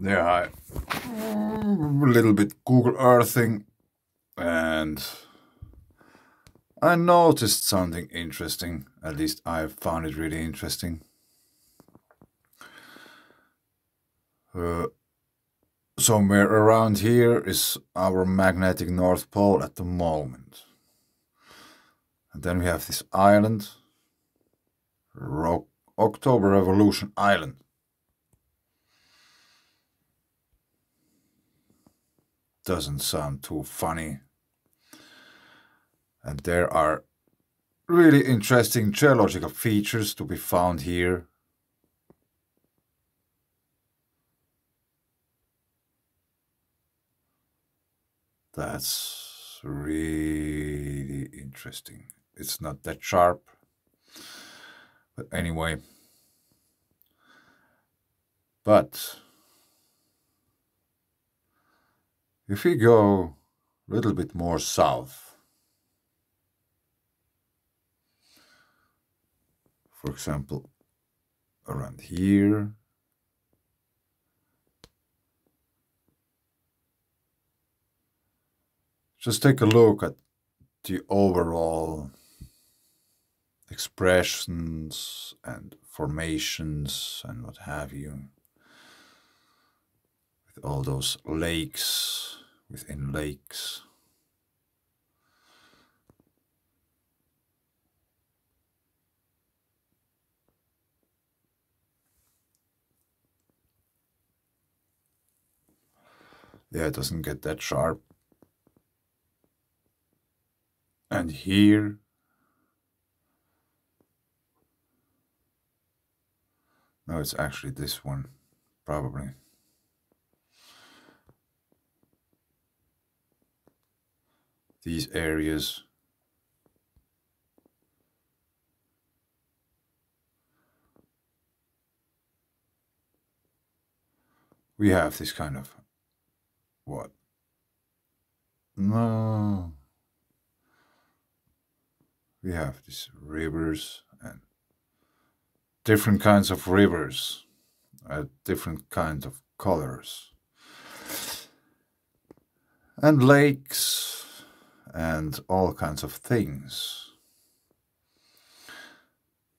Yeah, a little bit Google Earthing, and I noticed something interesting. At least I found it really interesting. Uh, Somewhere around here is our magnetic North Pole at the moment. And then we have this island, October Revolution Island. Doesn't sound too funny. And there are really interesting geological features to be found here. That's really interesting. It's not that sharp, but anyway. But if we go a little bit more south, for example, around here, just take a look at the overall expressions and formations and what have you, with all those lakes within lakes. Yeah, it doesn't get that sharp. And here, no, it's actually this one, probably. These areas. We have this kind of, what? No. We have these rivers and different kinds of rivers at different kinds of colors. And lakes and all kinds of things.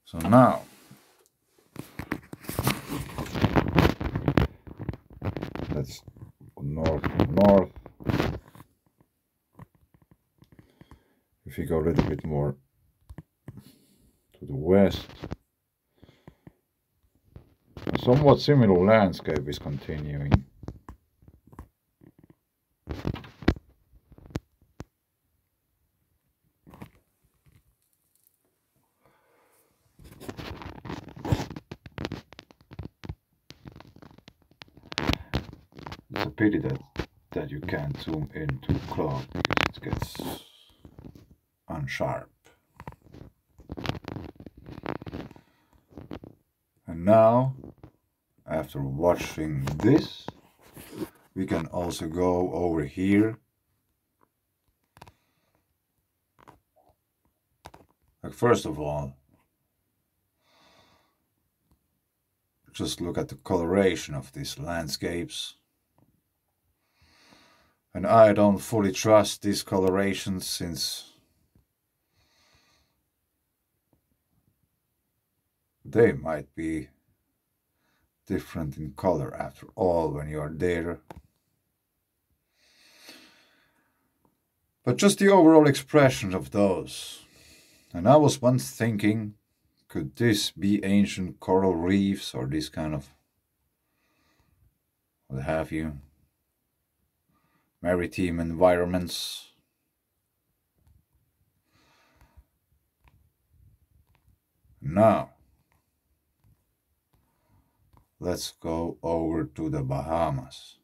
So now, let's go north. If you go a little bit more to the west, a somewhat similar landscape is continuing. It's a pity that you can't zoom in too close because it gets unsharp. And now, after watching this, we can also go over here. Like, first of all, just look at the coloration of these landscapes. And I don't fully trust these colorations since they might be different in color after all when you are there. But just the overall expression of those. And I was once thinking, could this be ancient coral reefs or this kind of, what have you, maritime environments? Now, let's go over to the Bahamas.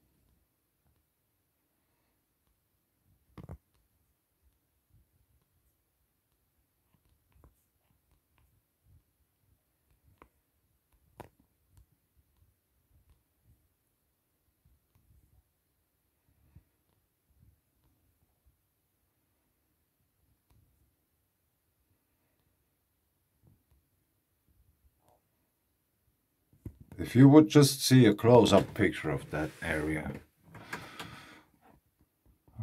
If you would just see a close-up picture of that area,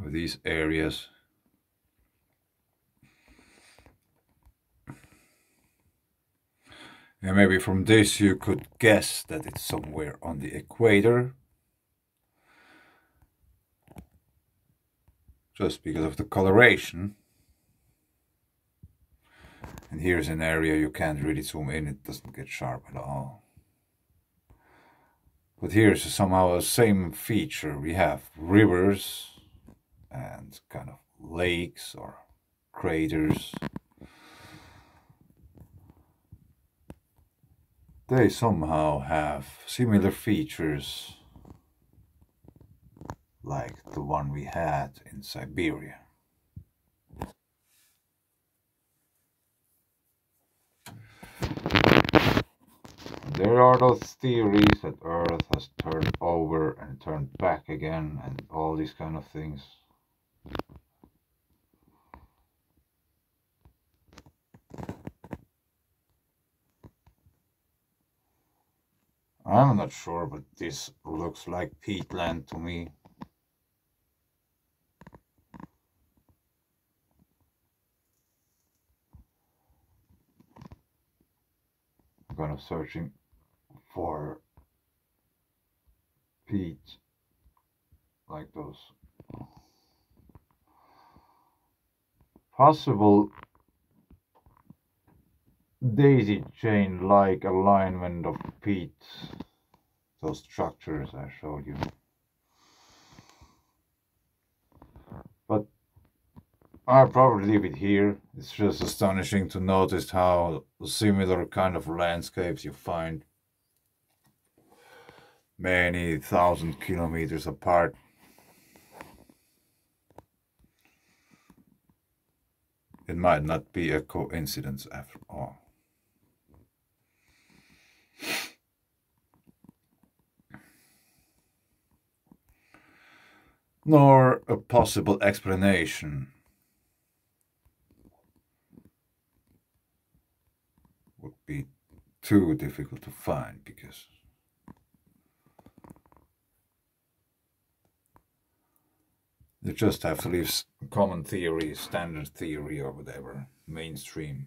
of these areas, and maybe from this you could guess that it's somewhere on the equator, just because of the coloration. And here's an area you can't really zoom in, it doesn't get sharp at all. But here's somehow the same feature. We have rivers and kind of lakes or craters. They somehow have similar features like the one we had in Siberia. There are those theories that Earth has turned over and turned back again and all these kind of things. I'm not sure, but this looks like peatland to me. I'm kind of searching for peat like those possible daisy chain like alignment of peat, those structures I showed you. But I'll probably leave it here. It's just astonishing to notice how similar kind of landscapes you find many thousand kilometers apart. It might not be a coincidence after all. Nor a possible explanation would be too difficult to find, because you just have to leave common theory, standard theory or whatever, mainstream.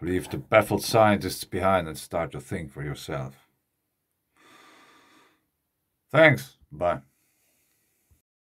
Leave the baffled scientists behind and start to think for yourself. Thanks. Bye.